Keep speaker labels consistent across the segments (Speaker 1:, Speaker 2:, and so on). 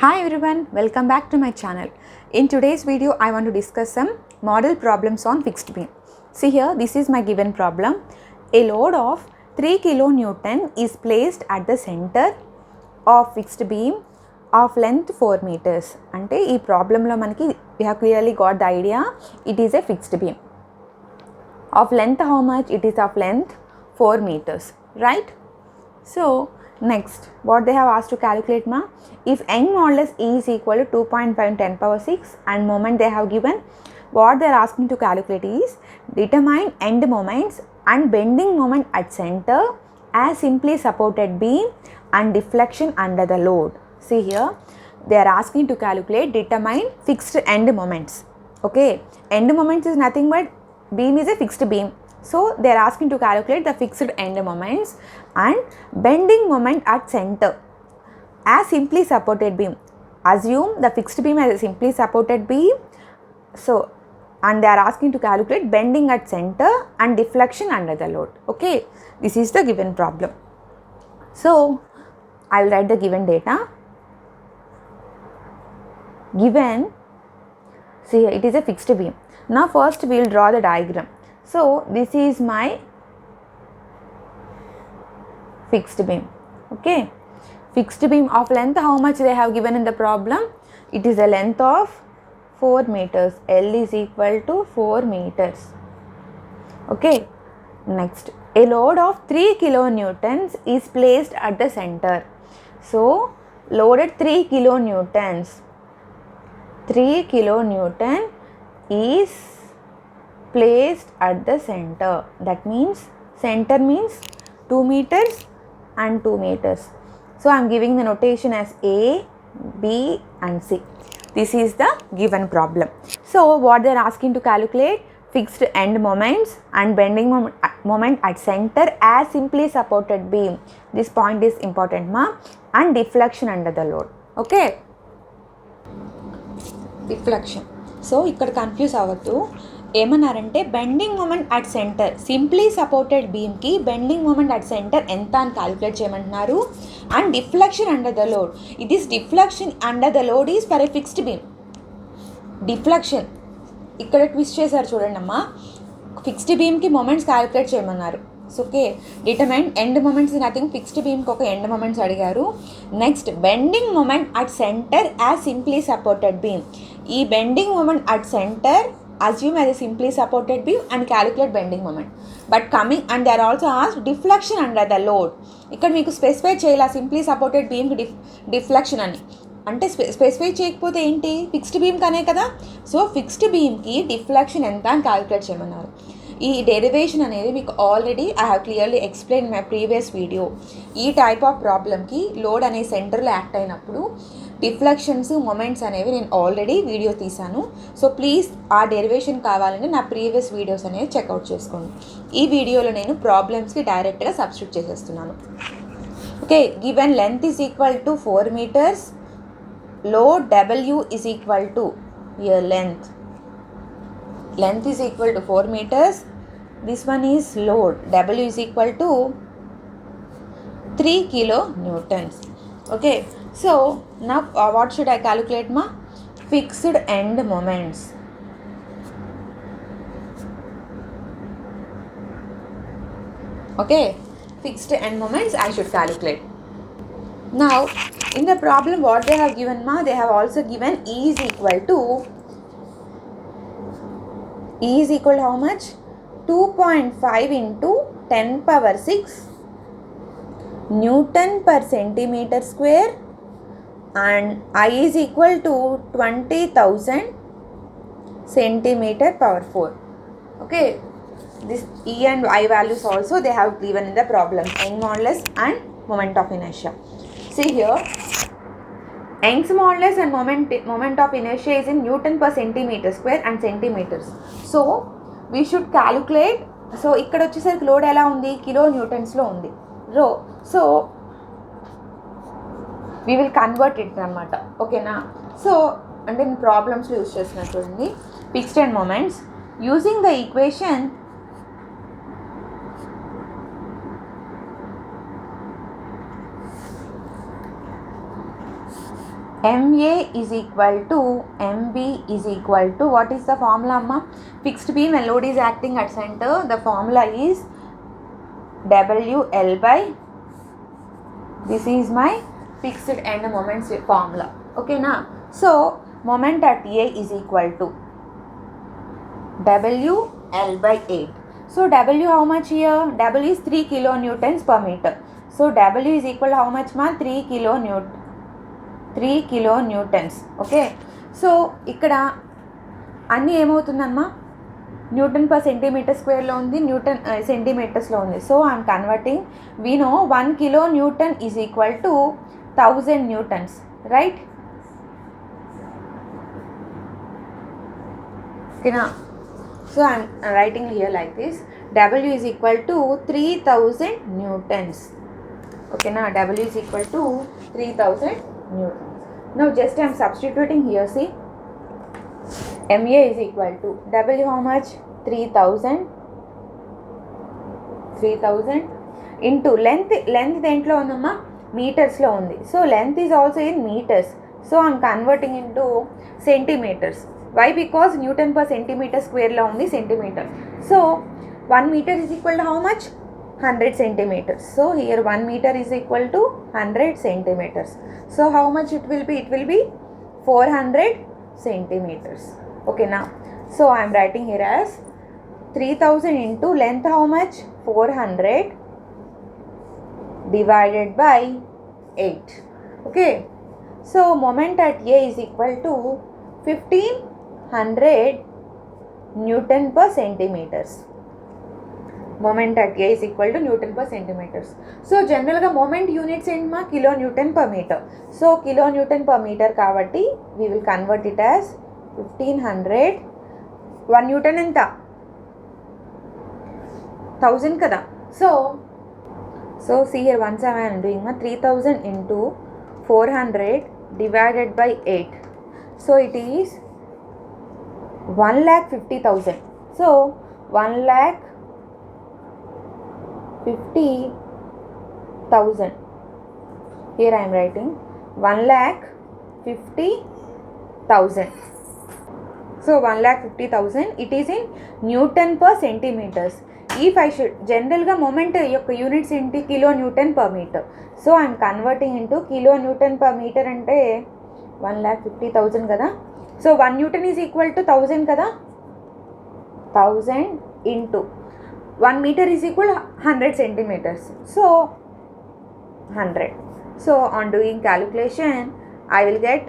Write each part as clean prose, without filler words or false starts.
Speaker 1: Hi everyone, welcome back to my channel. In today's video, I want to discuss some model problems on fixed beam. See here, this is my given problem. A load of 3 kN is placed at the center of fixed beam of length 4 meters. Ante ee problem lo manaki we have clearly got the idea. It is a fixed beam. Of length how much? It is of length 4 meters, right? So next, what they have asked to calculate ma? If Young modulus E is equal to 2.5 × 10 power 6 and moment they have given, what they are asking to calculate is determine end moments and bending moment at center as simply supported beam and deflection under the load. See here, they are asking to calculate determine fixed end moments. Okay, end moments is nothing but beam is a fixed beam. So they are asking to calculate the fixed end moments and bending moment at center as simply supported beam. Assume the fixed beam as a simply supported beam. So and they are asking to calculate bending at center and deflection under the load. Okay, this is the given problem. So I will write the given data. Given, see here, it is a fixed beam. Now first we will draw the diagram. So this is my fixed beam. Okay, fixed beam of length how much they have given in the problem? It is a length of 4 meters. L is equal to 4 meters. Okay, next, a load of 3 kilonewtons is placed at the center. So loaded 3 kilonewtons. 3 kilonewton is placed at the center. That means center means 2 meters and 2 meters. So I am giving the notation as A, B and C. This is the given problem. So what they are asking to calculate? Fixed end moments and bending moment at center as simply supported beam. This point is important ma. And deflection under the load. Okay. Deflection. So ఇక్కడ confuse అవ్వద్దు. ఏమన్నారంటే bending moment at centre simply supported బీమ్కి bending moment at centre ఎంత అని calculate చేయమంటున్నారు. And deflection under the load. It is deflection under the load is for a fixed beam. Deflection ఇక్కడ twist చేశారు చూడండి అమ్మా. ఫిక్స్డ్ బీమ్కి మూమెంట్స్ క్యాలిక్యులేట్ చేయమన్నారు. So okay, determine end moments nothing. Fixed బీమ్కి ఒక ఎండ్ మూమెంట్స్ అడిగారు. Next bending moment at centre as simply supported beam. ఈ bending moment at center assume as a simply supported beam and calculate bending moment. But coming and they are also asked deflection under the load. ఇక్కడ మీకు specify చేయాలి simply supported బీమ్కి deflection అని. అంటే specify చేయకపోతే ఏంటి, fixed beam కనే కదా. So fixed బీమ్కి డిఫ్లెక్షన్ ఎంత అని క్యాలిక్యులేట్ చేయమన్నారు. ఈ డెరివేషన్ అనేది మీకు already I have clearly explain my previous video. ఈ టైప్ ఆఫ్ ప్రాబ్లమ్కి లోడ్ అనే సెంటర్లో యాక్ట్ అయినప్పుడు డిఫ్లెక్షన్స్ మొమెంట్స్ అనేవి నేను ఆల్రెడీ వీడియో తీశాను. సో ప్లీజ్ ఆ డెరివేషన్ కావాలంటే నా ప్రీవియస్ వీడియోస్ అనేవి చెక్అవుట్ చేసుకోండి. ఈ వీడియోలో నేను ప్రాబ్లమ్స్కి డైరెక్ట్గా సబ్స్టిట్యూట్ చేసేస్తున్నాను. Okay, given length is equal to 4 meters. Load W is equal to hear length is equal to 4 meters. This one is load. W is equal to 3 kilonewtons. Okay, so now what should I calculate ma? Fixed end moments. Okay, fixed end moments I should calculate. Now in the problem what they have given ma, they have also given E is equal to how much? 2.5 into 10 power 6 Newton per centimeter square and I is equal to 20,000 centimeter power 4. Okay, this E and I values also they have given in the problem. Young modulus and moment of inertia. See here, Young's modulus and moment of inertia is in Newton per centimeter square and centimeters. So we should calculate. So ఇక్కడ వచ్చేసరికి load ఎలా ఉంది, kilo న్యూటన్స్లో ఉంది రో. So we will convert it అనమాట. ఓకేనా. So అంటే నేను ప్రాబ్లమ్స్లో యూజ్ చేస్తున్నా చూడండి. Fixed and moments using the equation MA is equal to MB is equal to, what is the formula amma? Fixed beam when load is acting at center, the formula is WL by, this is my fixed end moments formula. Okay na? So moment at A is equal to WL by 8. So W how much here? W is 3 kilonewtons per meter. So W is equal to how much ma? 3 kilonewtons. Okay, so ఇక్కడ అన్నీ ఏమవుతుందమ్మా, newton per centimetre స్క్వేర్లో ఉంది, newton సెంటీమీటర్స్లో ఉంది. So I'm converting, we know 1 kilonewton is equal to 1000 newtons, right? ఓకేనా? So I'm writing here like this, W is equal to 3000 newtons. ఓకేనా? W is equal to 3000 newtons. Now just I am substituting here, see, MA is equal to W how much? 3000 into length దేంట్లో ఉందమ్మా? మీటర్స్లో ఉంది. So length is also in metres. So I'm converting into centimetres. Why? Because newton per centimetre స్క్వేర్లో ఉంది centimetre. So 1 meter is equal to how much? 100 centimeters. So here 1 meter is equal to 100 centimeters. So how much it will be? It will be 400 centimeters. Okay now. So I am writing here as 3000 into length how much? 400 divided by 8. Okay. So moment at A is equal to 1500 Newton per centimeters. Moment at A is equal to Newton per centimeters. So general moment units ఏంటి మా? kilonewton per meter. So kilonewton per meter కాబట్టి we will convert it as 1500. 1 Newton ఎంత? 1000 కదా. So see here, once I am doing 3000 into 400 divided by 8. So it is 1,50,000. So 1,50,000. Here I am writing 1,50,000. So 1,50,000. It is in Newton per centimeters. If I should general moment యొక్క units ఏంటి? kilonewton per meter. So I am converting into kilonewton per meter అంటే 1,50,000 కదా. So 1 Newton is equal to 1000 కదా. 1000 into 1 meter is equal to 100 centimeters. So 100. So on doing calculation, I will get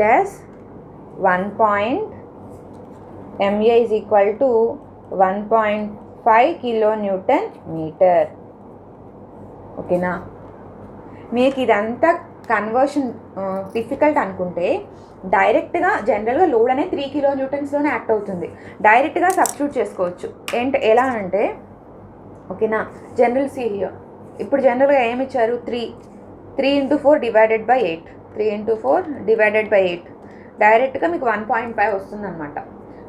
Speaker 1: this 1. MA is equal to 1.5 kilonewton meter. Okay na? మీకు ఇదంతా conversion difficult అనుకుంటే డైరెక్ట్గా జనరల్గా load అనేది 3 kilonewtonsలోనే act అవుతుంది. డైరెక్ట్గా substitute చేసుకోవచ్చు. ఎలా అంటే, ఓకేనా, జనరల్ సి హియర్ ఇప్పుడు జనరల్గా ఏమి ఇచ్చారు? 3 into 4 divided by 8. 3 into 4 divided by 8 డైరెక్ట్గా మీకు 1.5 వస్తుంది అనమాట.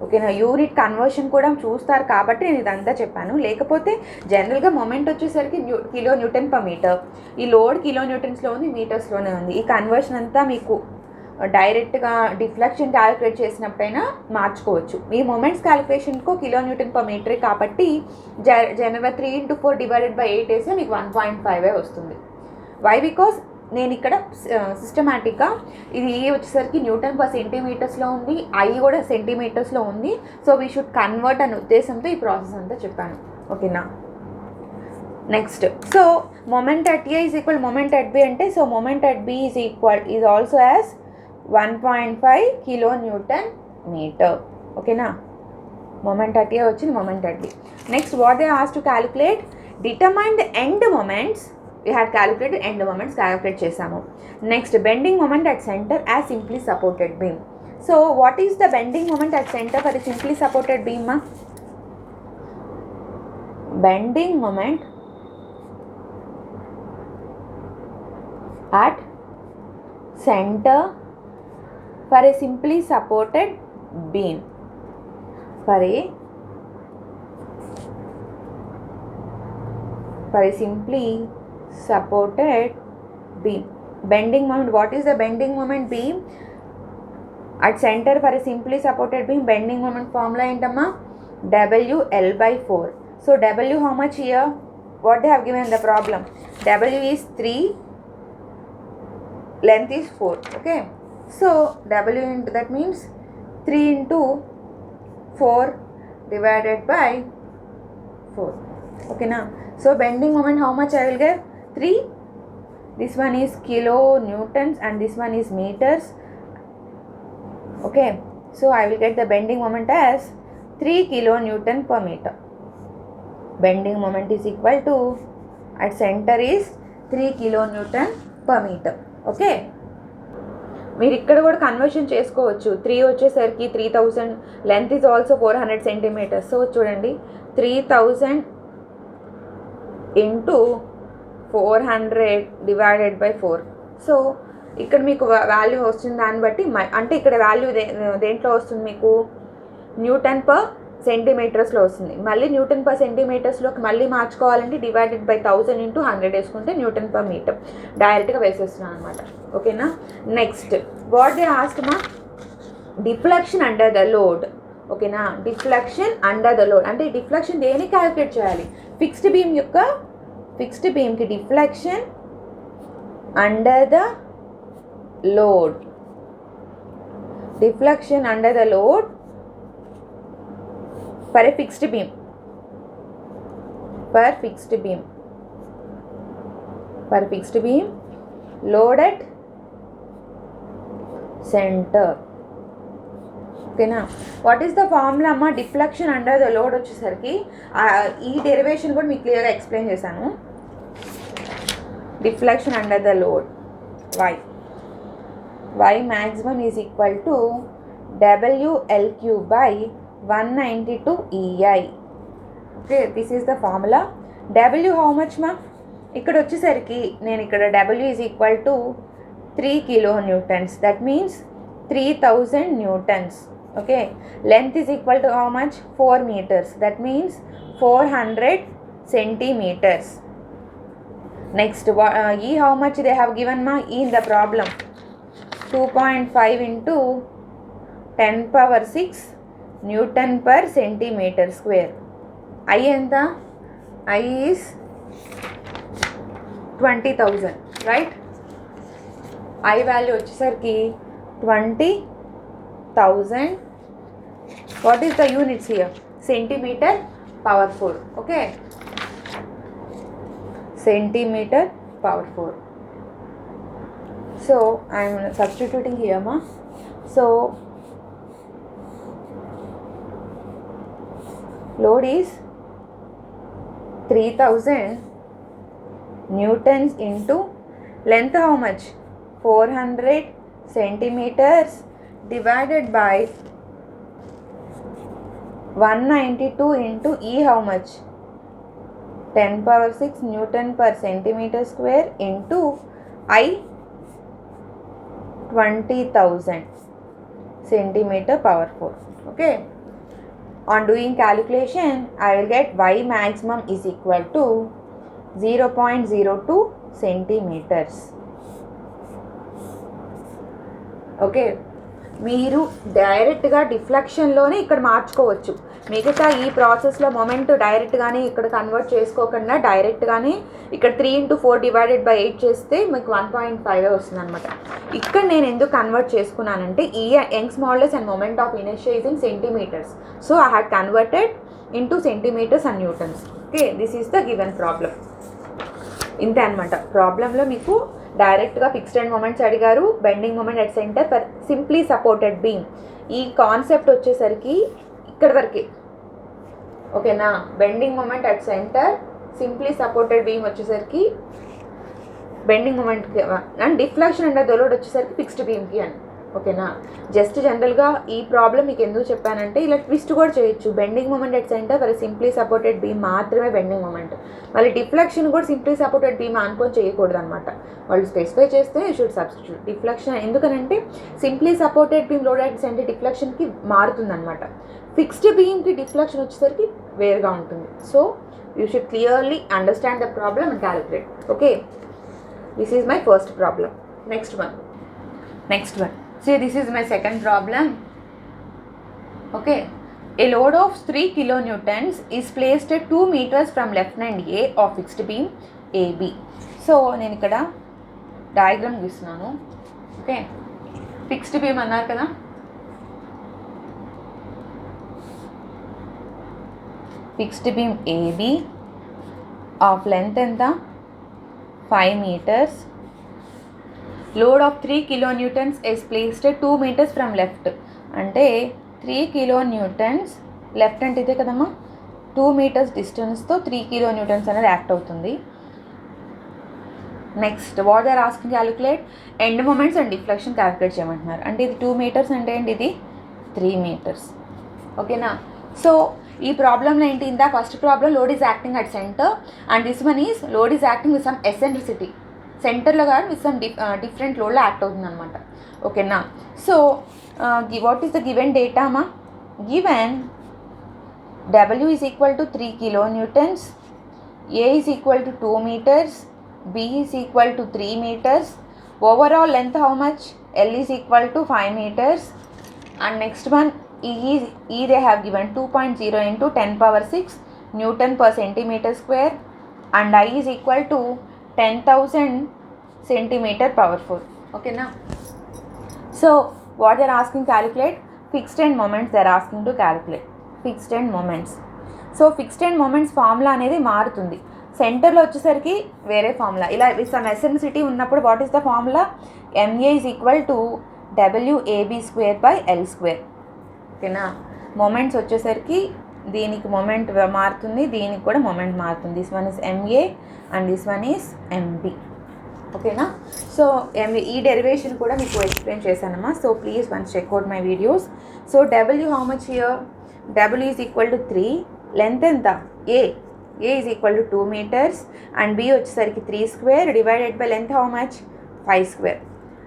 Speaker 1: ఓకేనా? యూనిట్ కన్వర్షన్ కూడా చూస్తారు కాబట్టి నేను ఇదంతా చెప్పాను. లేకపోతే జనరల్గా మొమెంట్ వచ్చేసరికి kilonewton per meter, ఈ లోడ్ kilonewtonsలో ఉంది, మీటర్స్లోనే ఉంది. ఈ కన్వర్షన్ అంతా మీకు డైరెక్ట్గా డిఫ్లెక్షన్ క్యాలిక్యులేట్ చేసినప్పుడైనా మార్చుకోవచ్చు. ఈ మొమెంట్స్ క్యాలిక్యులేషన్కు kilonewton per meter కాబట్టి జనరల్గా 3 into 4 divided by 8 వేస్తే మీకు 1.5 వస్తుంది. వై? బికాస్ నేను ఇక్కడ సిస్టమేటిక్గా ఇది వచ్చేసరికి న్యూటన్ పర్ సెంటీమీటర్స్లో ఉంది, ఐ కూడా సెంటీమీటర్స్లో ఉంది. సో వీ షుడ్ కన్వర్ట్ అనే ఉద్దేశంతో ఈ ప్రాసెస్ అంతా చెప్పాను. ఓకేనా? Next, so moment at A is equal moment at B అంటే, so moment at B is also as 1.5 kilonewton meter. ఓకేనా? మొమెంట్ అట్ ఏ వచ్చింది, moment at B. Next what they ask to calculate? Determine the end moments. We had calculated end moments, calculate చేసాము. Next, bending moment at center as simply supported beam. So what is the bending moment at center for a simply supported beam? Bending moment at center for a simply supported beam. For a simply supported beam. Bending moment, what is the bending moment beam? At center for a simply supported beam, bending moment formula ఏంటమ్మా? WL/4. So W how much here? What they have given the problem? W is 3, length is 4. Okay, so W into, that means 3 into 4 divided by 4. Okay now, so bending moment how much I will get? 3. This one is kilonewtons and this one is meters. Okay, so I will get the bending moment as 3 kilonewton per meter. Bending moment is equal to, at center is 3 kilonewton per meter. Okay, మీరు ఇక్కడ కూడా conversion చేసుకోవచ్చు. 3 వచ్చేసరికి 3000, length is also 400 centimeters. So చూడండి, 3000 into 400 divided by 4. So ఇక్కడ మీకు value వస్తుంది. దాన్ని బట్టి అంటే ఇక్కడ వాల్యూ దేంట్లో వస్తుంది మీకు? న్యూటన్ పర్ సెంటీమీటర్స్లో వస్తుంది. మళ్ళీ న్యూటన్ పర్ సెంటీమీటర్స్లోకి మళ్ళీ మార్చుకోవాలంటే డివైడెడ్ బై 1000 ఇంటూ 100 వేసుకుంటే న్యూటన్ పర్ మీటర్ డైరెక్ట్గా వేసేస్తున్నాను అనమాట. ఓకేనా, నెక్స్ట్ వాట్ దే ఆస్క్ మా? Deflection under the load. ఓకేనా, డిఫ్లెక్షన్ అండర్ ద లోడ్ అంటే డిఫ్లెక్షన్ దేనికి క్యాలిక్యులేట్ చేయాలి? ఫిక్స్డ్ బీమ్కి deflection under the load. Deflection under the load for a fixed beam. For fixed beam, load at center. Okay na, what is the formula amma? Deflection under the load వచ్చేసరికి ఈ derivation కూడా మీకు క్లియర్గా explain చేశాను. Deflection under the load, y maximum is equal to WL cube by 192 EI. Okay, this is the formula. W how much ma? ఇక్కడ వచ్చేసరికి నేను ఇక్కడ W is equal to 3 kilonewtons. That means 3000 newtons. Okay, length is equal to how much? 4 meters. That means 400 centimeters. Next, E how much they have given ma? E in the problem 2.5 into 10 power 6 Newton per centimeter square. I enta? I is 20,000, right? I value వచ్చేసరికి 20,000. What is the units here? Centimeter power 4. Okay, centimeter power 4. So I am substituting here ma. So load is 3000 newtons into length how much? 400 centimeters divided by 192 into E how much? 10 power 6 Newton per centimeter square into I 20,000 centimeter power 4. Okay, on doing calculation I will get y maximum is equal to 0.02 centimeters. Okay, మీరు డైరెక్ట్గా డిఫ్లెక్షన్లోనే ఇక్కడ మార్చుకోవచ్చు. మిగతా ఈ ప్రాసెస్లో moment డైరెక్ట్గానే ఇక్కడ convert చేసుకోకుండా డైరెక్ట్గానే ఇక్కడ 3 into 4 డివైడెడ్ బై 8 చేస్తే మీకు 1.5 వస్తుంది అనమాట. ఇక్కడ నేను ఎందుకు కన్వర్ట్ చేసుకున్నానంటే ఈ Young's modulus and moment of inertia is in centimetres. So I had converted into centimetres and newtons. Okay, this is the given problem. ఇంతే అనమాట. ప్రాబ్లంలో మీకు డైరెక్ట్గా ఫిక్స్డ్ అండ్ మొమెంట్స్ అడిగారు, bending moment at centre for simply supported beam. ఈ concept వచ్చేసరికి ఇక్కడ వరకే. ఓకేనా, bending moment at centre simply supported beam వచ్చేసరికి bending moment and deflection and load వచ్చేసరికి ఫిక్స్డ్ బీమ్కి అని. ఓకేనా, జస్ట్ జనరల్గా ఈ ప్రాబ్లం మీకు ఎందుకు చెప్పానంటే ఇలా ట్విస్ట్ కూడా చేయొచ్చు. Bending moment at centre for simply supported beam మాత్రమే బెండింగ్ మొమెంట్, మళ్ళీ డిఫ్లెక్షన్ కూడా సింప్లీ సపోర్టెడ్ బీమ్ అనుకొని చేయకూడదు అనమాట. వాళ్ళు స్పెసిఫై చేస్తే షుడ్ సబ్స్టిట్యూట్ డిఫ్లెక్షన్. ఎందుకనంటే simply supported beam load at centre డిఫ్లెక్షన్కి మారుతుంది అనమాట. ఫిక్స్డ్ బీమ్కి డిఫ్లెక్షన్ వచ్చేసరికి వేరుగా ఉంటుంది. So you should clearly understand the problem and calculate. Okay, This is my first problem. Next one. See, this is my second problem. Okay. A load of 3 kilonewtons is placed at 2 meters from left end A of fixed beam AB. So, నేను ఇక్కడ diagram గీస్తున్నాను. Okay, fixed beam అన్నారు కదా, fixed beam AB of length ఎంత 5 meters. Load of 3 kilonewtons is placed at 2 meters from left. అంటే 3 kilonewtons left అంటే ఇదే కదమ్మా, 2 meters డిస్టెన్స్తో 3 kilonewtons అనేది యాక్ట్ అవుతుంది. Next what are asking calculate end moments and deflection calculate చేయమంటున్నారు. అంటే ఇది 2 meters అంటే ఏంటి, ఇది 3 meters. ఓకేనా. సో ఈ ప్రాబ్లంలో ఏంటి, ఇందా first problem load is acting at centre and this one is load is acting with some eccentricity. సెంటర్లో కానీ విత్ సమ్ డిఫరెంట్ లోడ్లో యాక్ట్ అవుతుంది అనమాట. ఓకేనా. So what is the given data మా, given W is equal to 3 kilonewtons, A is equal to 2 meters, B is equal to 3 meters, overall length how much, L is equal to 5 meters, and next one E they have given 2.0 into 10 power 6 Newton per centimeter square and I is equal to 10,000 centimeter power 4. Okay now, so what they are asking calculate fixed end moments, they are asking to calculate fixed end moments. So fixed end moments formula అనేది మారుతుంది. సెంటర్లో వచ్చేసరికి వేరే formula, ఇలా some eccentricity ఉన్నప్పుడు what is the formula, MA is equal to WAB square by L square. ఓకేనా. Moments వచ్చేసరికి దీనికి మొమెంట్ మారుతుంది, దీనికి కూడా మొమెంట్ మారుతుంది. This one is MA and this one is MB. ఓకేనా. సో ఈ డెరివేషన్ కూడా మీకు ఎక్స్ప్లెయిన్ చేశానమ్మా. So please once check out my videos. So W how much here, W is equal to 3, length ఎంత A is equal to 2 meters and B వచ్చేసరికి 3 square divided by length how much 5 square.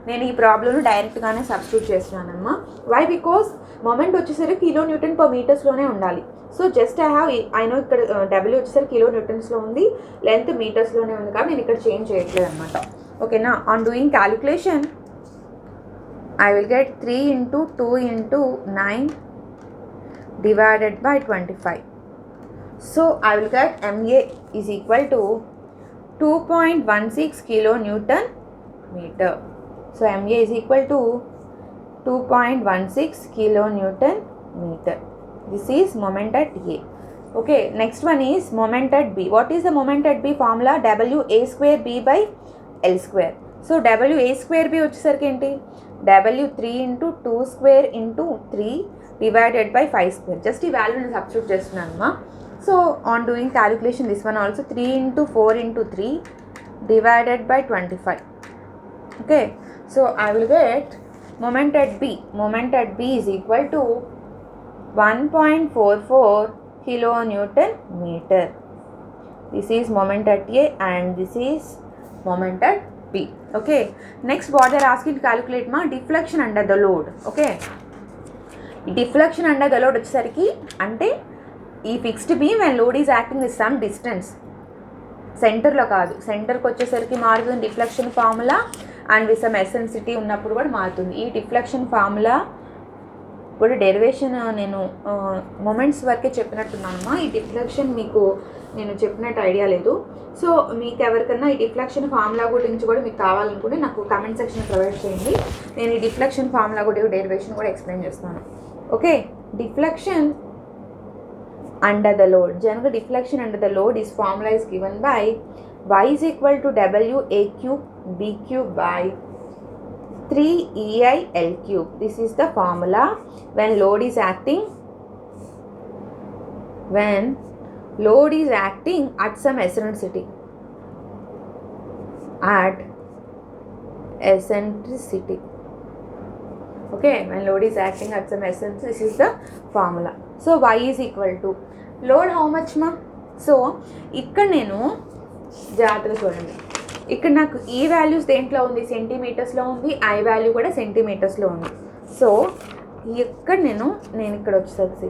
Speaker 1: నేను ఈ ప్రాబ్లమ్ను డైరెక్ట్గానే substitute చేస్తున్నానమ్మా. Why, because moment వచ్చేసరికి kilonewton per మీటర్స్లోనే ఉండాలి. So just I know ఇక్కడ W వచ్చేసరికి kilonewtonsలో ఉంది, లెంత్ మీటర్స్లోనే ఉంది, కాబట్టి నేను ఇక్కడ చేంజ్ చేయట్లేదు అనమాట. ఓకేనా. On doing calculation I will get 3 into 2 into 9 divided by 25. So I will get MA is equal to 2.16 kilonewton meter. So MA is equal to 2.16 kilonewton meter. This is moment at A. Okay, next one is moment at B. What is the moment at B formula? WA square B by L square. So WA square B వచ్చేసరికి ఏంటి, W 3 into 2 square into 3 divided by 5 square. Just ఈ వాల్యూని substitute చేస్తున్నాను అమ్మా. So on doing calculation, this one also 3 into 4 into 3 divided by 25. Okay, so I will get moment at B. Moment at B is equal to 1.44 kilonewton meter. This is moment at A and this is moment at B. Okay, next what they are asking to calculate ma, deflection under the load. Okay, deflection under the load వచ్చేసరికి అంటే ఈ fixed beam and load is acting with some distance, సెంటర్లో కాదు, సెంటర్కి వచ్చేసరికి మారుతుంది deflection formula and with some eccentricity ఉన్నప్పుడు కూడా మారుతుంది. ఈ డిఫ్లెక్షన్ ఫార్ములా కూడా డెరివేషన్ నేను మొమెంట్స్ వరకే చెప్పినట్టున్నానమ్మా. ఈ డిఫ్లెక్షన్ మీకు నేను చెప్పినట్టు ఐడియా లేదు. సో మీకు ఎవరికన్నా ఈ డిఫ్లెక్షన్ ఫార్ములా గురించి కూడా మీకు కావాలనుకుంటే నాకు కామెంట్ సెక్షన్ ప్రొవైడ్ చేయండి. నేను ఈ డిఫ్లెక్షన్ ఫార్ములా కూడా డెరివేషన్ కూడా ఎక్స్ప్లెయిన్ చేస్తాను. Okay, deflection under the load. General deflection under the load is formula is given by y is equal to W A cube B cube by 3 EI L cube. This is the formula when load is acting at some eccentricity. Okay, when load is acting at some eccentricity, this is the formula. So y is equal to load how much ma. So ఇక్కడ నేను జాగ్రత్తగా చూడండి, ఇక్కడ నాకు ఈ values దేంట్లో ఉంది, సెంటీమీటర్స్లో ఉంది, ఐ వాల్యూ కూడా సెంటీమీటర్స్లో ఉంది. సో ఇక్కడ నేను ఇక్కడ వచ్చేసరికి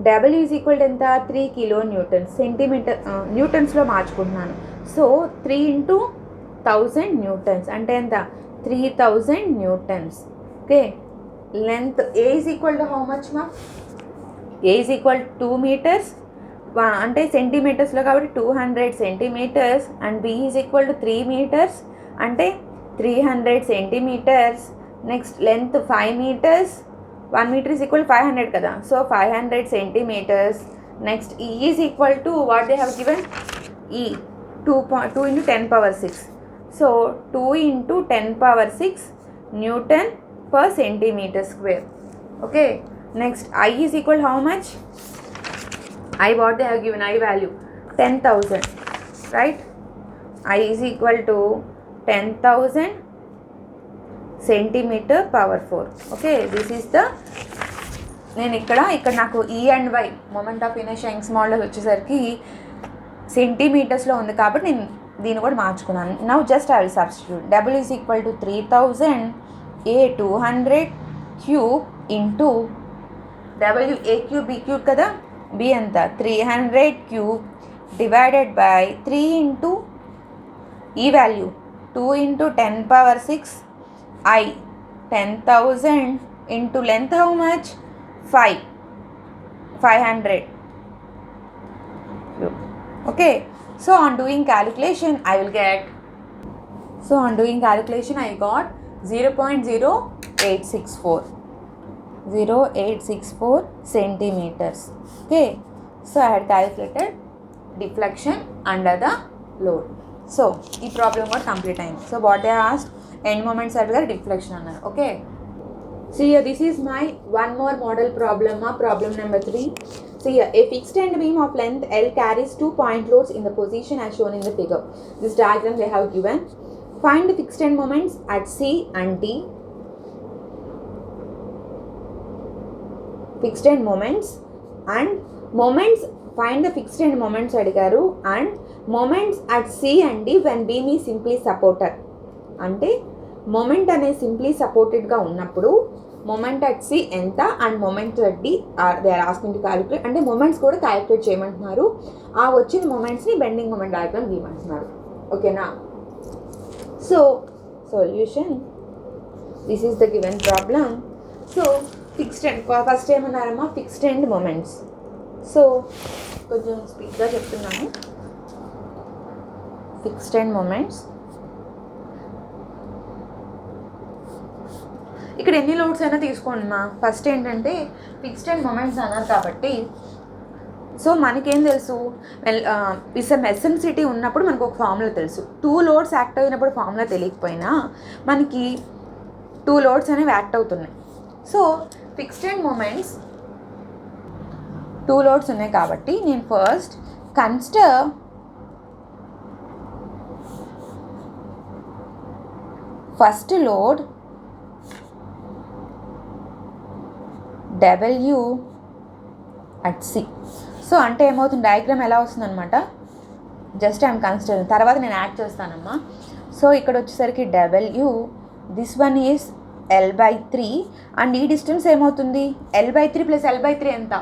Speaker 1: W ఈజ్ ఈక్వల్ టు ఎంత, 3 kilonewtons, సెంటీమీటర్ న్యూటన్స్లో మార్చుకుంటున్నాను. సో 3 into 1000 న్యూటన్స్ అంటే ఎంత 3000 newtons. Okay, length A is equal to how much మా? ఏ ఈజ్ ఈక్వల్ 2 మీటర్స్ అంటే సెంటీమీటర్స్లో కాబట్టి 200 centimeters and B is equal to 3 meters అంటే 300 centimeters. Next length 5 meters, 1 meter is equal 500 కదా, so 500 centimeters. Next E is equal to what they have given, E 2 into 10 power 6. సో 2 into 10 power 6 న్యూటన్ per centimeter square. Okay, next I is equal how much? I what they have given, I value 10,000, right? I is equal to 10,000 centimeter power 4. Okay, this is the నేను ఇక్కడ నాకు E and Y moment of inertia Young's model వచ్చేసరికి సెంటీమీటర్స్లో ఉంది కాబట్టి నేను దీన్ని కూడా మార్చుకున్నాను. Now just I will substitute. W is equal to 3000 A 200 cube into W A cube B cube కదా, బి ఎంత 300 cube divided by 3 into E value 2 into 10 power 6 I 10,000 into length how much 500. Okay, so on doing calculation I got 0.0864 centimeters. Okay, so I had calculated deflection under the load. So ఈ problem కూడా complete అయింది. So what they asked end moment side దగ్గర deflection అన్నారు. Okay, so here this is my one more model problem, problem number 3. So here a fixed end beam of length L carries 2 point loads in the position as shown in the figure. This diagram they have given. Find the fixed end moments at C and D. Fixed end moments and moments, find the fixed end moments అడిగారు and moments at C and D when beam is simply supported. అంటే moment అనేది simply సపోర్టెడ్గా ఉన్నప్పుడు moment at C ఎంత అండ్ moment at D they are asking to calculate. అంటే moments కూడా calculate చేయమంటున్నారు. ఆ వచ్చిన మొమెంట్స్ని బెండింగ్ మొమెంట్ డయాగ్రామ్ గీయమంటున్నారు. ఓకేనా, so solution this is the given problem. So fixed end first ఏమన్నారమ్మా, ఫిక్స్డ్ ఎండ్ మొమెంట్స్. సో కొంచెం స్పీడ్గా చెప్తున్నాను. ఫిక్స్డ్ ఎండ్ మొమెంట్స్ ఇక్కడ ఎన్ని లోడ్స్ అయినా తీసుకోండి మా. ఫస్ట్ ఏంటంటే ఫిక్స్డ్ ఎండ్ మొమెంట్స్ అన్నారు కాబట్టి సో మనకేం తెలుసు, ఎస్ఎన్సిటీ ఉన్నప్పుడు మనకు ఒక ఫార్ములా తెలుసు. 2 లోడ్స్ యాక్ట్ అయినప్పుడు ఫార్ములా తెలియకపోయినా మనకి 2 లోడ్స్ అనేవి యాక్ట్ అవుతున్నాయి. So fixed end moments 2 loads ఉన్నాయి కాబట్టి నేను first consider first load W at C. So అంటే ఏమవుతుంది, డయాగ్రామ్ ఎలా వస్తుంది అనమాట, జస్ట్ ఐఎమ్ కన్సిడరింగ్, తర్వాత నేను యాడ్ చేస్తానమ్మా. సో ఇక్కడ వచ్చేసరికి W, this one is L/3 and ఈ డిస్టెన్స్ ఏమవుతుంది L/3 ప్లస్ L/3 ఎంత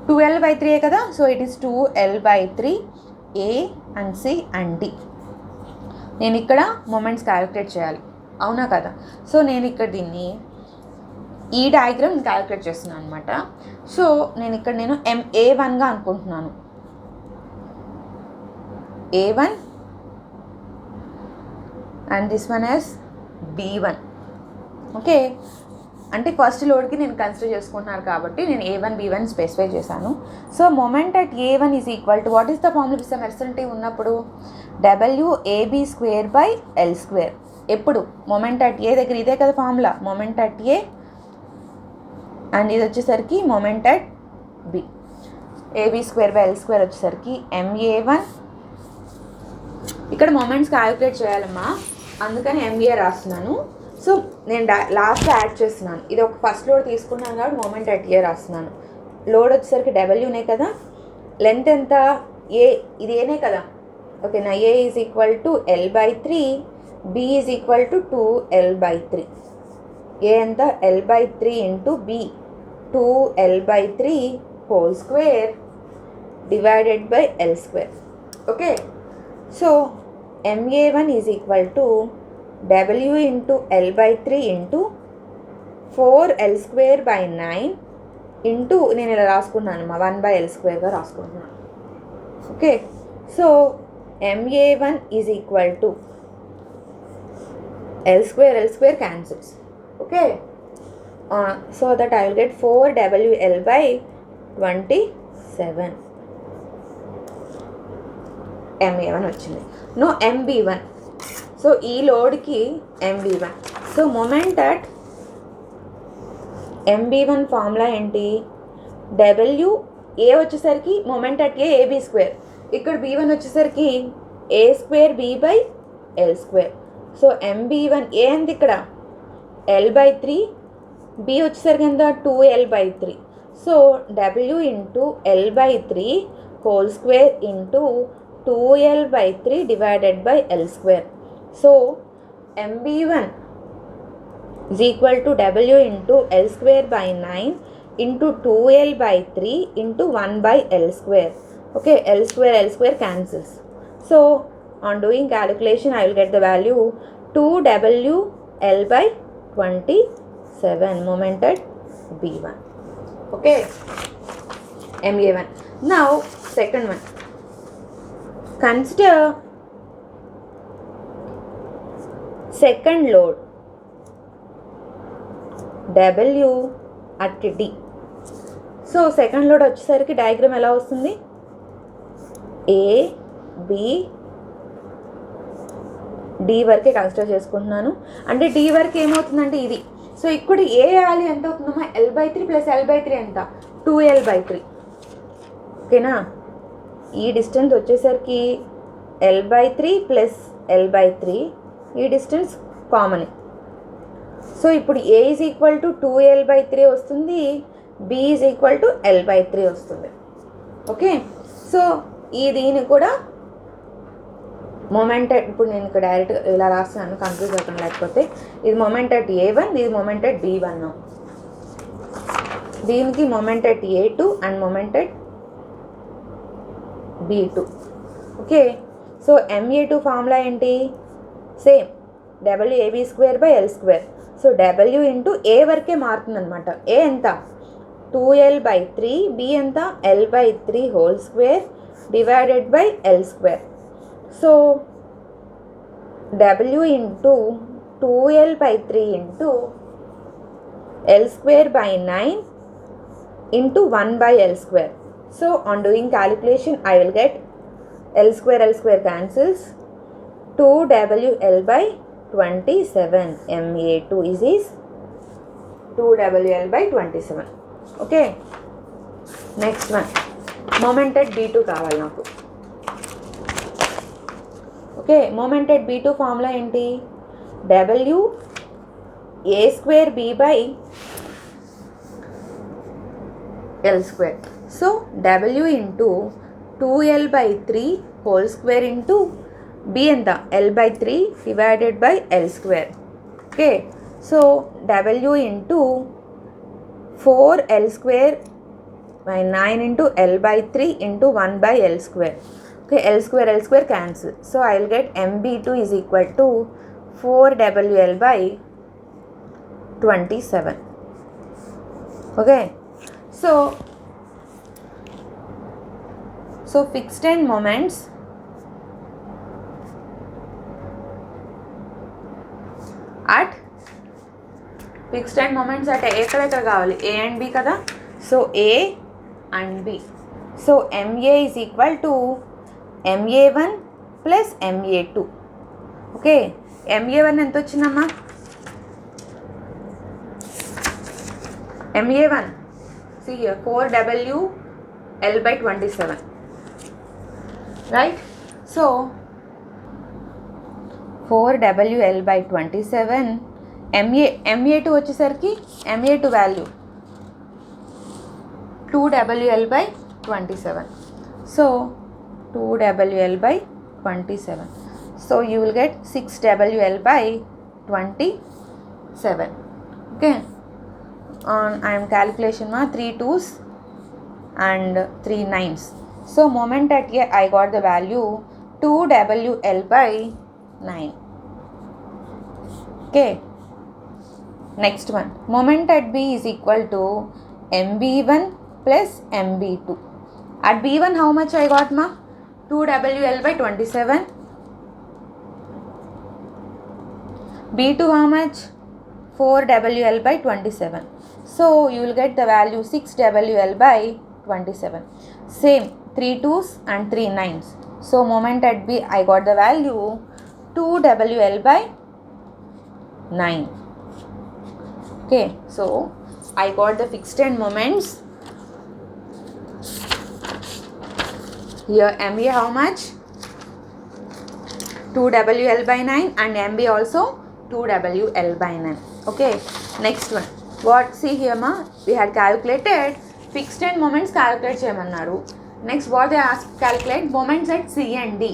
Speaker 1: 2L/3 కదా. So it is 2L/3 A and C and D. నేను ఇక్కడ మొమెంట్స్ క్యాలిక్యులేట్ చేయాలి, అవునా కదా. సో నేను ఇక్కడ దీన్ని ఈ డయాగ్రామ్ నేను క్యాలిక్యులేట్ చేస్తున్నాను అనమాట. సో నేను ఇక్కడ MA1గా అనుకుంటున్నాను. A1 and this one as B1. Okay, అంటే ఫస్ట్ లోడ్కి నేను కన్సిడర్ చేసుకుంటున్నాను కాబట్టి నేను A1 B1 స్పెసిఫై చేశాను. So moment at A1 is equal to what is the formula some ఎర్సల్టీ ఉన్నప్పుడు WAB²/L². ఎప్పుడు మొమెంట్ అట్ ఏ దగ్గర ఇదే కదా formula, moment at A and ఇది వచ్చేసరికి మొమెంట్ అట్ బి. AB²/L² వచ్చేసరికి MA1. ఇక్కడ మొమెంట్స్ క్యాలిక్యులేట్ చేయాలమ్మా, అందుకని MA రాస్తున్నాను. సో నేను లాస్ట్లో యాడ్ చేస్తున్నాను. ఇది ఒక ఫస్ట్ లోడ్ తీసుకున్నాను కాబట్టి మొమెంట్ అట్ ఏ రాస్తున్నాను. లోడ్ వచ్చేసరికి డబ్ల్యూనే కదా, లెంత్ ఎంత ఏ, ఇది ఏనే కదా. ఓకే నా A is equal to L/3, B is equal to 2L/3. A ఎంత L/3 into B 2L/3 whole square divided by L². Okay, so MA1 is equal to W into L by 3 into 4L square by 9 into నేను ఇలా రాసుకున్నాను మా 1/L స్క్వేర్గా రాసుకుంటున్నాను. Okay, so MA1 is equal to L square cancels. Okay, so that I will get 4WL by 27. MA1 వచ్చింది. No, MB1. So ఈ లోడ్కి MB1. So moment at MB1 formula ఏంటి? W A వచ్చేసరికి మొమెంట్ అట్ AB స్క్వేర్, ఇక్కడ B1 వచ్చేసరికి A square B by L square. So MB1 ఏ అంది ఇక్కడ L/3, B వచ్చేసరికి ఎంత 2L/3. So W into L/3 whole square into 2L/3 divided by L square. So MB1 is equal to W into L square by 9 into 2L/3 into 1/L square. Okay, L square cancels. So on doing calculation I will get the value 2WL/27 moment at B1. Okay, MA1. Now second one, consider second load W at D. So second load వచ్చేసరికి diagram ఎలా వస్తుంది? A B D వరకే consider చేసుకుంటున్నాను. అంటే D వరకు ఏమవుతుందంటే ఇది. So ఇక్కడ ఏ వాల్యూ ఎంత అవుతుందమ్మా? L/3 ప్లస్ L/3 ఎంత? 2L/3. ఓకేనా? ఈ డిస్టెన్స్ వచ్చేసరికి L/3 ప్లస్ L/3, ఈ డిస్టెన్స్ కామన్. సో ఇప్పుడు A is equal to 2L/3 వస్తుంది, B is equal to L/3 వస్తుంది. ఓకే, సో ఈ దీన్ని కూడా మొమెంట్, ఇప్పుడు నేను ఇక్కడ డైరెక్ట్గా ఇలా రాస్తాను కన్ఫ్యూజ్ అవుతాను లేకపోతే. ఇది మొమెంట్ అట్ A1, ఇది మొమెంట్ అట్ B1. దీనికి moment at A2 and moment at B2. Okay, so MA2 formula ఏంటి? Same WAB square by L square. So W into A వరకే మారుతుంది అనమాట. ఏ ఎంత? 2L/3, B ఎంత? L/3 whole square divided by L square. So W into 2L/3 into L square by 9 into 1/L square. So on doing calculation I will get L square cancels, 2WL/27. MA2 is 2WL/27. Okay, next one moment at B2 కావాలి నాకు. Okay, moment at B2 formula ఏంటి? W A square B by L square. So W into 2L/3 whole square into B ఎంత? L/3 divided by L square. Okay, so W into 4L square by 9 into L/3 into 1/L square. Okay, L square cancel. So I will get MB2 is equal to 4WL/27. Okay, so fixed end moments at ఎక్కడ కావాలి? A and B కదా. So A and B. So MA is equal to MA1 plus MA2. Okay, MA1 ఎంత వచ్చిందమ్మా? MA1 see here 4WL/27. Right, so 4WL/27. MA2 వచ్చేసరికి MA2 value 2WL/27. So 2WL/27. So you will get 6WL/27. Okay, I am calculation 3 2s and 3 9s. So moment at A I got the value 2WL/9. Okay. Next one, moment at B is equal to MB1 plus MB2. At B1 how much I got ma? 2WL/27. B2 how much? 4WL/27. So you will get the value 6WL/27. Same, 3 2s and 3 9s. So moment at B I got the value 2WL/9. Okay, so I got the fixed end moments. Here MA how much? 2WL/9 and MB also 2WL/9. Okay, next one. What? See here ma, we had calculated fixed end moments calculate cheyamanaru. Next what they ask, calculate moments at C and D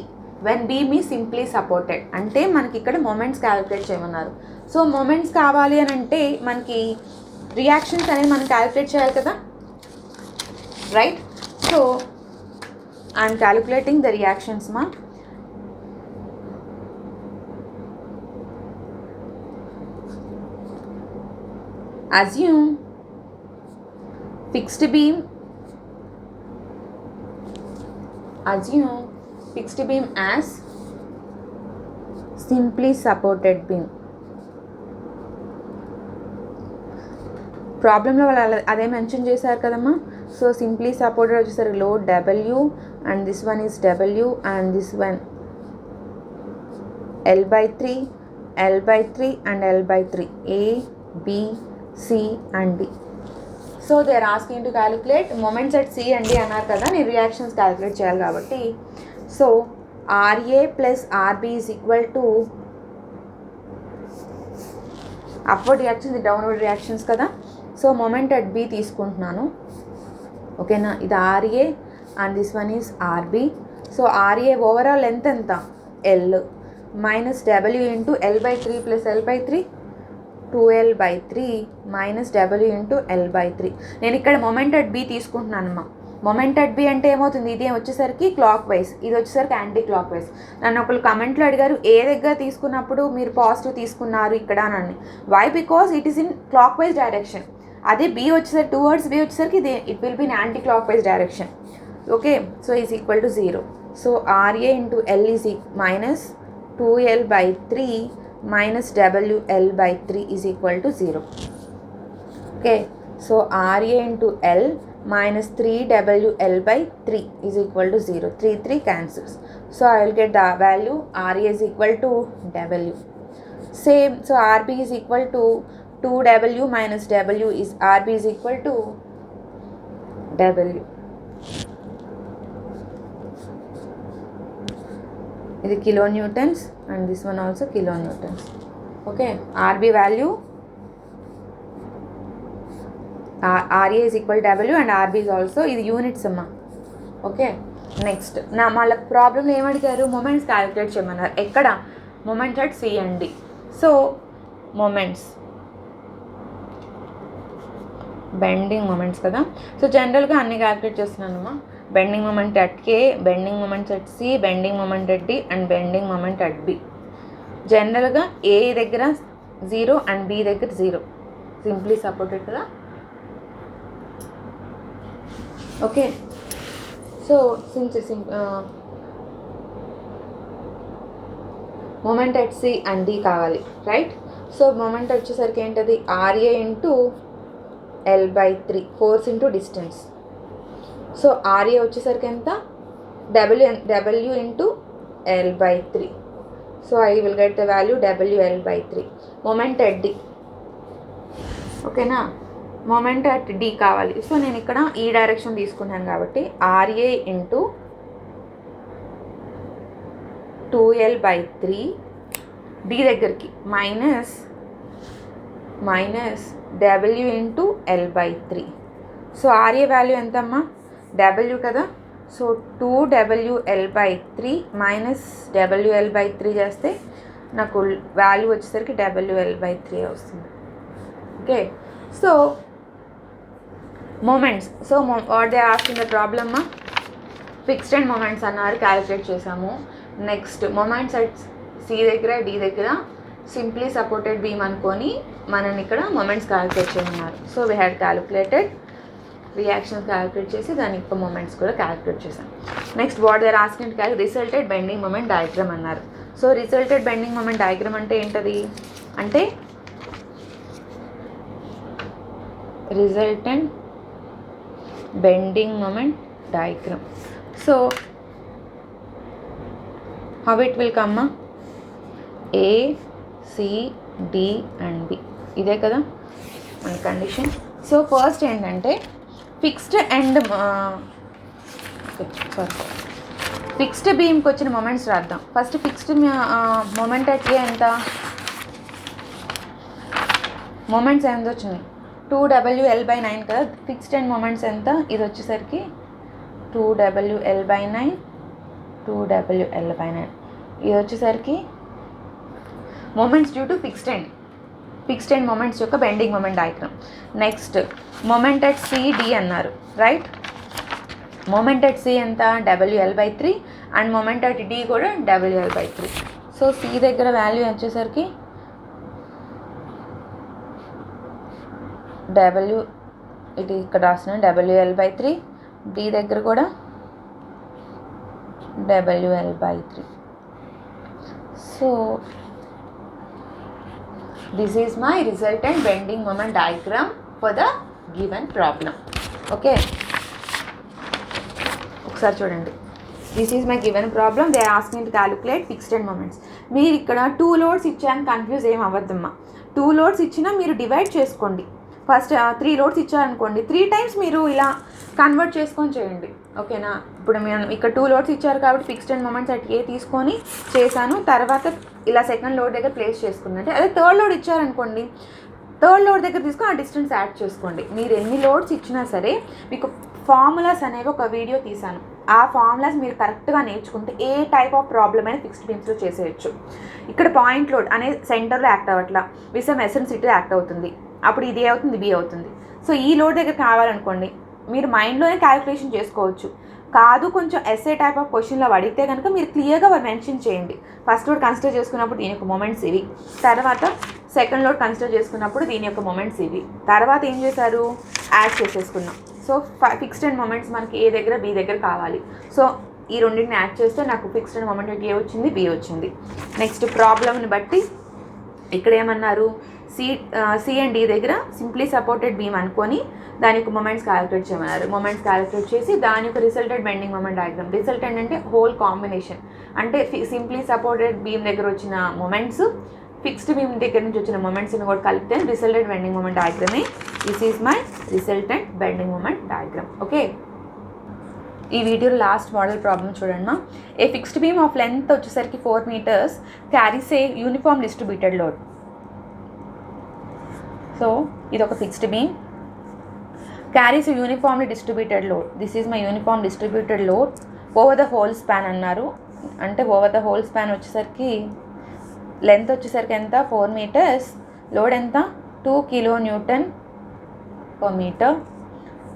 Speaker 1: when beam is simply supported. అంటే మనకి ఇక్కడ moments calculate చేయమన్నారు. So moments కావాలి అని అంటే మనకి reactions అనేవి మనం క్యాలిక్యులేట్ చేయాలి కదా, right? So I'm calculating the reactions మా. Assume fixed beam as simply supported beam. ప్రాబ్లంలో వాళ్ళు అదే మెన్షన్ చేశారు కదమ్మా. సో సింప్లీ సపోర్టెడ్ వచ్చేసరికి load W and this one is W and this one L/3 and L/3 A, B, C and D. So they are asking to calculate moments at C and D అన్నారు కదా, నేను reactions calculate చేయాలి కాబట్టి. So RA plus RB is equal to upward reactions, downward reactions కదా. So moment at B తీసుకుంటున్నాను, ఓకేనా. ఇది RA and this one is RB. So RA overall length ఎంత? L minus W into L/3 plus L/3 2L/3 minus W into L/3. నేను ఇక్కడ moment at B తీసుకుంటున్నాను అమ్మా. Moment at B అంటే ఏమవుతుంది, ఇది వచ్చేసరికి క్లాక్ వైజ్, ఇది వచ్చేసరికి యాంటీ క్లాక్ వైజ్. నన్ను ఒకళ్ళు కమెంట్లో అడిగారు ఏ దగ్గర తీసుకున్నప్పుడు మీరు పాజిటివ్ తీసుకున్నారు ఇక్కడ అని. Why? Because it is in clock wise direction. అదే B వచ్చేసరికి టువర్డ్స్ B వచ్చేసరికి ఇది it will be in anti clock wise direction. Okay, so is equal to 0. సో RA into L is minus 2L/3 minus WL/3 is equal to 0. Okay, so RA into L minus 3WL/3 is equal to 0. 3 cancels. So I will get the value RA is equal to W. Same, so RB is equal to 2W minus W is RB is equal to W. ఇది kilo Newton's and this one also kilo Newton's. Okay, RB value RA is equal to W and RB is also, ఇది units అమ్మా. Okay, next నా మళ్ళీ problem ఏమడిగారు, moments calculate చేయమన్నారు. ఎక్కడ? Moments at C and D. So moments bending moments కదా. So జనరల్గా అన్ని క్యాలిక్యులేట్ చేస్తున్నానమ్మా. Bending moment at K, bending moments at C, bending moment at D and bending moment at B. జనరల్గా A దగ్గర 0 and B దగ్గర 0, simply supported కదా. Okay, so moment at C and D కావాలి, right? So moment వచ్చేసరికి ఏంటది, RA into L/3 force into distance. So RA వచ్చేసరికి ఎంత? W into L/3. So I will get the value WL/3. Moment at D, ఓకేనా. Moment at D కావాలి. So నేను ఇక్కడ ఈ డైరెక్షన్ తీసుకున్నాను కాబట్టి RA ఇంటూ 2L/3 D దగ్గరికి minus W into L/3. So RA value ఎంతమ్మా? W కదా. సో 2WL/3 మైనస్ WL/3 చేస్తే నాకు వాల్యూ వచ్చేసరికి WL/3 వస్తుంది. Okay, so moments. So what they ask in the problem, fixed and moments అన్నారు, calculate చేసాము. Next moments at C దగ్గర D దగ్గర సింప్లీ సపోర్టెడ్ బీమ్ అనుకొని మనని ఇక్కడ మొమెంట్స్ క్యాలిక్యులేట్ చేయమన్నారు. So we had calculated reaction calculate చేసి దాని యొక్క మొమెంట్స్ కూడా క్యాలిక్యులేట్ చేశాం. Next what they are asking to resulted bending moment diagram అన్నారు. So resulted bending moment diagram అంటే ఏంటది అంటే resultant bending moment diagram. So how it will come A, C, D and B ఇదే కదా మన condition. So first ఏంటంటే fixed and fixed బీమ్కి వచ్చిన moments రాద్దాం. ఫస్ట్ ఫిక్స్డ్ మొమెంట్ అట్లే ఎంత మొమెంట్స్ ఎంత వచ్చింది 2WL/9 కదా. ఫిక్స్డ్ అండ్ మొమెంట్స్ ఎంత ఇది వచ్చేసరికి 2WL/9 2WL/9 ఇది వచ్చేసరికి moments due to fixed and moments యొక్క bending moment diagram. Next moment at CD అన్నారు రైట్. మొమెంట్ అట్ సి ఎంత WL/3 and moment at D కూడా WL/3. సో సి దగ్గర వాల్యూ వచ్చేసరికి ఇది ఇక్కడ రాసిన WL/3, డి దగ్గర కూడా WL/3. So this is my resultant bending moment diagram for the given problem. Okay, ఒకసారి చూడండి. This is my given problem. They are asking to calculate fixed end moments. మీరు ఇక్కడ 2 లోడ్స్ ఇచ్చాను కన్ఫ్యూజ్ ఏం అవ్వద్దమ్మా. 2 loads ఇచ్చినా మీరు డివైడ్ చేసుకోండి. First 3 loads ఇచ్చారనుకోండి 3 టైమ్స్ మీరు ఇలా కన్వర్ట్ చేసుకొని చేయండి. ఓకేనా. ఇప్పుడు మేము ఇక్కడ 2 లోడ్స్ ఇచ్చారు కాబట్టి fixed and moments at a తీసుకొని చేశాను. తర్వాత ఇలా సెకండ్ లోడ్ దగ్గర ప్లేస్ చేసుకున్నాను. అంటే అదే థర్డ్ లోడ్ ఇచ్చారనుకోండి థర్డ్ లోడ్ దగ్గర తీసుకొని ఆ డిస్టెన్స్ యాడ్ చేసుకోండి. మీరు ఎన్ని లోడ్స్ ఇచ్చినా సరే మీకు ఫార్ములాస్ అనేవి ఒక వీడియో తీశాను. ఆ ఫార్ములాస్ మీరు కరెక్ట్గా నేర్చుకుంటే ఏ టైప్ ఆఫ్ ప్రాబ్లమ్ అయినా ఫిక్స్డ్ బీమ్స్లో చేసేయచ్చు. ఇక్కడ పాయింట్ లోడ్ అనే సెంటర్లో యాక్ట్ అవ్వట్లా, విసమ్ ఎసెన్సిటీ యాక్ట్ అవుతుంది. అప్పుడు ఇది అవుతుంది బి అవుతుంది. సో ఈ లోడ్ దగ్గర కావాలనుకోండి మీరు మైండ్లోనే క్యాలిక్యులేషన్ చేసుకోవచ్చు. కాదు కొంచెం ఎస్ఏ టైప్ ఆఫ్ క్వశ్చన్లో అడిగితే కనుక మీరు క్లియర్గా మెన్షన్ చేయండి. ఫస్ట్ లోడ్ కన్సిడర్ చేసుకున్నప్పుడు దీని యొక్క మొమెంట్స్ ఇవి, తర్వాత సెకండ్ లోడ్ కన్సిడర్ చేసుకున్నప్పుడు దీని యొక్క మొమెంట్స్ ఇవి, తర్వాత ఏం చేశారు యాడ్ చేసేసుకున్నాం. సో ఫిక్స్డ్ అండ్ మొమెంట్స్ మనకి ఏ దగ్గర బి దగ్గర కావాలి. సో ఈ రెండింటిని యాడ్ చేస్తే నాకు ఫిక్స్డ్ అండ్ మొమెంట్ ఏ వచ్చింది బి వచ్చింది. నెక్స్ట్ ప్రాబ్లమ్ని బట్టి ఇక్కడ ఏమన్నారు సి అండ్ డి దగ్గర సింప్లీ సపోర్టెడ్ బీమ్ అనుకొని దాని యొక్క మొమెంట్స్ క్యాలిక్యులేట్ చేయమన్నారు. మొమెంట్స్ క్యాలిక్యులేట్ చేసి దాని యొక్క resulted bending moment diagram. Resultant అంటే హోల్ కాంబినేషన్, అంటే సింప్లీ సపోర్టెడ్ బీమ్ దగ్గర వచ్చిన మొమెంట్స్ ఫిక్స్డ్ బీమ్ దగ్గర నుంచి వచ్చిన మొమెంట్స్ని కూడా కలిపితే రిజల్టెడ్ బెండింగ్ మొమెంట్ డయాగ్రామే. This is my resultant bending moment diagram. Okay, ఈ వీడియోలో లాస్ట్ మోడల్ ప్రాబ్లమ్ చూడండి మా. A fixed beam of length వచ్చేసరికి 4 meters carries a uniform distributed load. So ఇది ఒక fixed beam carries uniformly distributed load. This is my uniform distributed load over the whole span అన్నారు. అంటే over the whole span వచ్చేసరికి length వచ్చేసరికి ఎంత 4 meters, load ఎంత 2 kN/meter.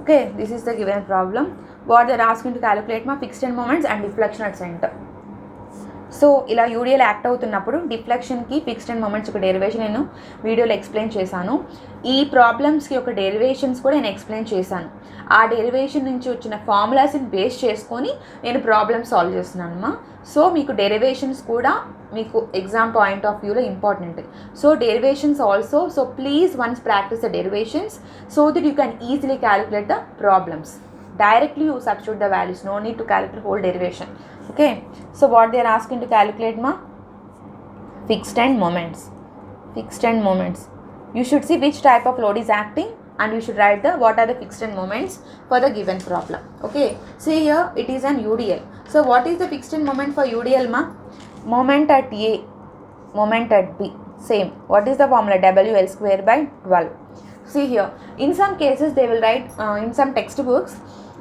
Speaker 1: Okay, this is the given problem. What they are asking to calculate మా fixed and moments and deflection at centre. So ఇలా UDL act అవుతున్నప్పుడు డిఫ్లెక్షన్కి ఫిక్స్డ్ అండ్ మొమెంట్స్ ఒక derivation నేను వీడియోలో ఎక్స్ప్లెయిన్ చేశాను. ఈ ప్రాబ్లమ్స్కి ఒక డెరివేషన్స్ కూడా నేను ఎక్స్ప్లెయిన్ చేశాను. ఆ డెరివేషన్ నుంచి వచ్చిన ఫార్ములాస్ని బేస్ చేసుకొని నేను ప్రాబ్లమ్ సాల్వ్ చేస్తున్నానమ్మా. సో మీకు డెరివేషన్స్ కూడా మీకు ఎగ్జామ్ పాయింట్ ఆఫ్ వ్యూలో important. So derivations also, so please once practice the derivations so that you can easily calculate the problems. Directly you substitute the values, no need to calculate whole derivation. Okay, so what they are asking to calculate ma fixed and moments. You should see which type of load is acting and you should write the what are the fixed and moments for the given problem. Okay, see here it is an UDL. So what is the fixed and moment for UDL ma? Moment at A, moment at B, same. What is the formula? WL²/12. See here, in some cases they will write in some textbooks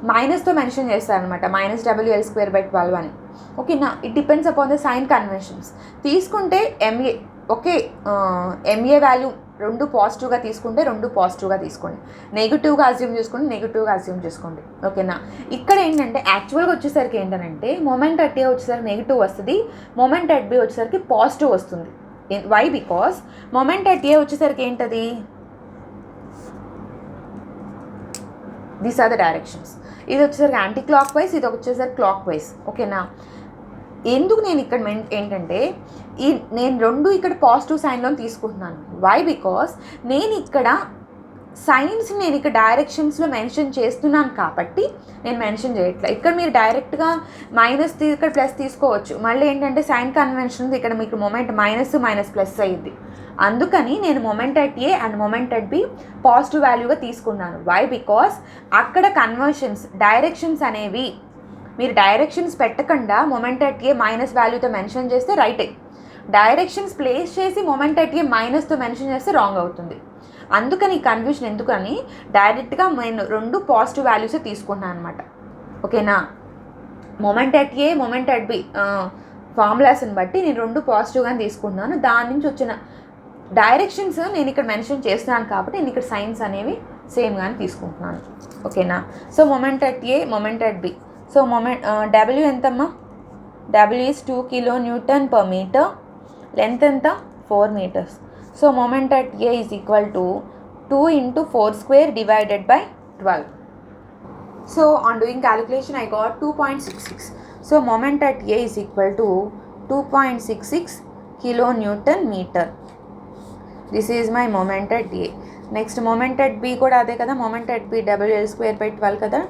Speaker 1: మైనస్తో mention చేస్తారనమాట, -WL²/12 అని. ఓకేనా, it depends upon the sign conventions. తీసుకుంటే MA okay, MA value రెండు పాజిటివ్గా తీసుకుంటే రెండు పాజిటివ్గా తీసుకోండి, నెగిటివ్గా అజ్యూమ్ చేసుకుంటే నెగిటివ్గా అజ్యూమ్ చేసుకోండి. ఓకేనా. ఇక్కడ ఏంటంటే యాక్చువల్గా వచ్చేసరికి ఏంటంటే మొమెంట్ అట్ ఏ వచ్చేసరికి నెగిటివ్ వస్తుంది, మొమెంట్ అట్ బి వచ్చేసరికి పాజిటివ్ వస్తుంది. Why? Because moment at A వచ్చేసరికి ఏంటది, దీస్ ఆర్ ద డైరెక్షన్స్. ఇది వచ్చేసరికి యాంటీ క్లాక్ వైజ్, ఇది వచ్చేసరికి క్లాక్ వైజ్. ఓకేనా. ఎందుకు నేను ఇక్కడ ఏంటంటే నేను రెండు ఇక్కడ పాజిటివ్ సైన్లో తీసుకుంటున్నాను. వై? బికాస్ నేను ఇక్కడ సైన్స్ నేను ఇక్కడ డైరెక్షన్స్లో మెన్షన్ చేస్తున్నాను కాబట్టి నేను మెన్షన్ చేయట్లేదు. ఇక్కడ మీరు డైరెక్ట్గా మైనస్ ఇక్కడ ప్లస్ తీసుకోవచ్చు. మళ్ళీ ఏంటంటే సైన్ కన్వెన్షన్ ఇక్కడ మీకు మొమెంట్ మైనస్ ప్లస్ అయ్యింది. అందుకని నేను moment at A and moment at B positive వాల్యూగా తీసుకున్నాను. వై? బికాస్ అక్కడ కన్వర్షన్స్ డైరెక్షన్స్ అనేవి మీరు డైరెక్షన్స్ పెట్టకుండా మొమెంట్ అట్ ఏ మైనస్ వాల్యూతో మెన్షన్ చేస్తే రైటే, డైరెక్షన్స్ ప్లేస్ చేసి మొమెంట్ అట్ ఏ మైనస్తో మెన్షన్ చేస్తే రాంగ్ అవుతుంది. అందుకని ఈ కన్ఫ్యూషన్ ఎందుకని డైరెక్ట్గా నేను రెండు పాజిటివ్ వాల్యూస్ తీసుకున్నాను అనమాట. ఓకేనా. Moment at A moment at B ఫార్ములాస్ని బట్టి నేను రెండు పాజిటివ్గానే తీసుకున్నాను. దాని నుంచి వచ్చిన డైరెక్షన్స్ నేను ఇక్కడ మెన్షన్ చేస్తున్నాను కాబట్టి నేను ఇక్కడ సైన్స్ అనేవి సేమ్గానే తీసుకుంటున్నాను. ఓకేనా. So moment at A moment at B. So moment W ఎంతమ్మా, డబ్ల్యూ ఈజ్ 2 kN/m, లెంత్ ఎంత 4 meters. So moment at A is equal to 2 × 4² divided by 12. So on doing calculation I got 2.66. So moment at A is equal to 2.66 kN/meter. This is my moment at A. Next moment at B కూడా అదే కదా, moment at B WL²/12 కదా,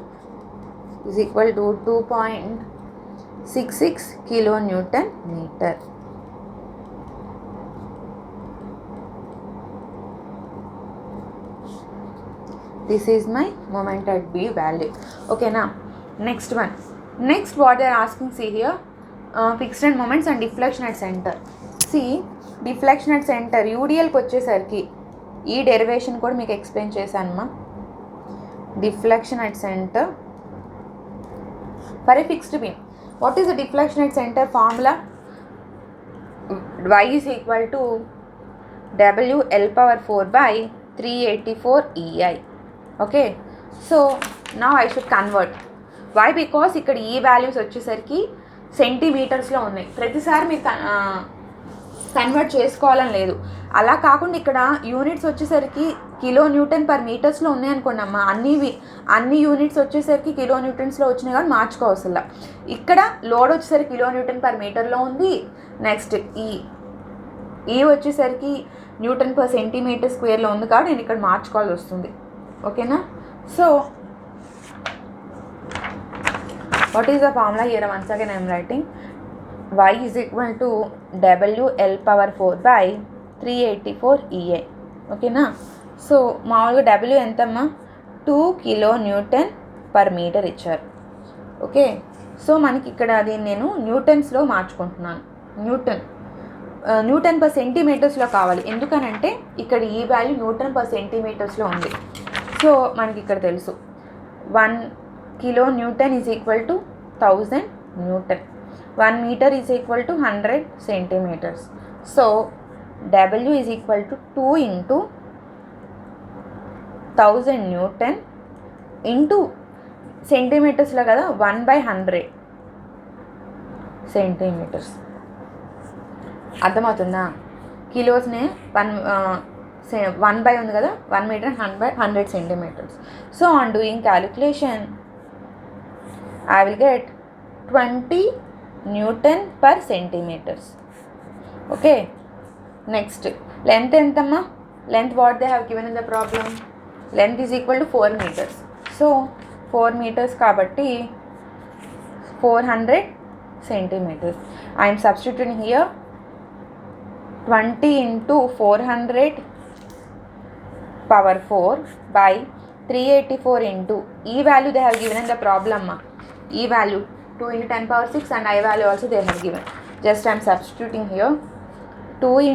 Speaker 1: is equal to 2.66 kN/meter. This is my moment at B value. Okay, now next one. Next what they are asking, see here, fixed end moments and deflection at center. See, deflection at center UDL కి వచ్చేసరికి ఈ derivation కూడా మీకు explain చేశానమ్మా. Deflection at centre for a fixed beam. What is the deflection at centre formula? y is equal to WL⁴/384 EI. Okay. So నా I should convert. Why? Because ఇక్కడ ఈ values వచ్చేసరికి సెంటీమీటర్స్లో ఉన్నాయి. ప్రతిసారి మీరు కన్వర్ట్ చేసుకోవాలని లేదు. అలా కాకుండా ఇక్కడ యూనిట్స్ వచ్చేసరికి kN/m ఉన్నాయనుకోండి అమ్మ, అన్ని యూనిట్స్ వచ్చేసరికి kN వచ్చినాయి కాబట్టి మార్చుకోవసలా. ఇక్కడ లోడ్ వచ్చేసరికి kN/m ఉంది. నెక్స్ట్ ఈ వచ్చేసరికి N/cm² ఉంది కాబట్టి నేను ఇక్కడ మార్చుకోవాల్సి వస్తుంది. ఓకేనా. So what is the formula here? Once again I'm writing y is equal to WL⁴/384 EI. ఓకేనా. సో మామూలుగా W ఎంతమ్మా? 2 kN/m ఇచ్చారు. ఓకే. సో మనకి ఇక్కడ దీన్ని నేను న్యూటన్స్లో మార్చుకుంటున్నాను. N/cm కావాలి. ఎందుకనంటే ఇక్కడ ఈ వాల్యూ N/cm ఉంది. సో మనకి ఇక్కడ తెలుసు 1 kN is equal to 1000 Newton. 1 meter is equal to 100 centimeters. So W is equal to 2 × 1000 Newton into సెంటీమీటర్స్లో కదా 1/100 సెంటీమీటర్స్. అర్థమవుతుందా? కిలోస్నే 1/1 ఉంది కదా, 1 meter 100 centimeters. So on doing calculation I will get 20 N/cm. Okay. Next, length ఎంతమ్మా? Length what they have given in the problem? Length is equal to 4 meters. So 4 meters కాబట్టి 400 centimeters. I am substituting here 20 × 400⁴/384 into ఈ value they have given in the problem. ఈ value 2 × 10⁶ and I value also they have given. Just I am substituting here 2 ×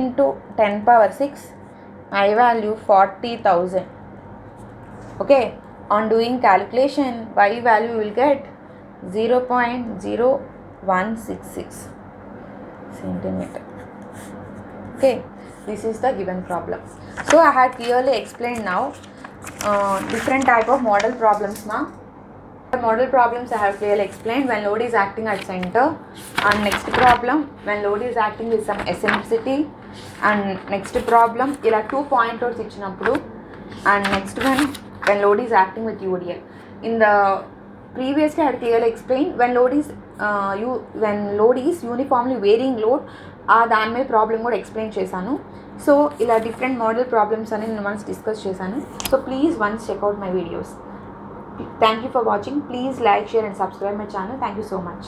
Speaker 1: 10⁶, I value 40,000. Okay. On doing calculation y value will get 0.0166 centimeter. Okay. This is the given problem. So I had clearly explained now different type of model problems now. The model problems I have clearly explained when load is acting at center, and next problem when load is acting with some eccentricity, and next problem ila 2 pointers ichinappudu, and next one when load is acting with UDL. In the previously I had clearly explained when load is uniformly varying load, దాని మీద problem కూడా explain చేశాను. So ఇలా different model problems అని నేను once discuss చేశాను. So please once check out my videos. Thank you for watching. Please like, share and subscribe my channel. Thank you so much.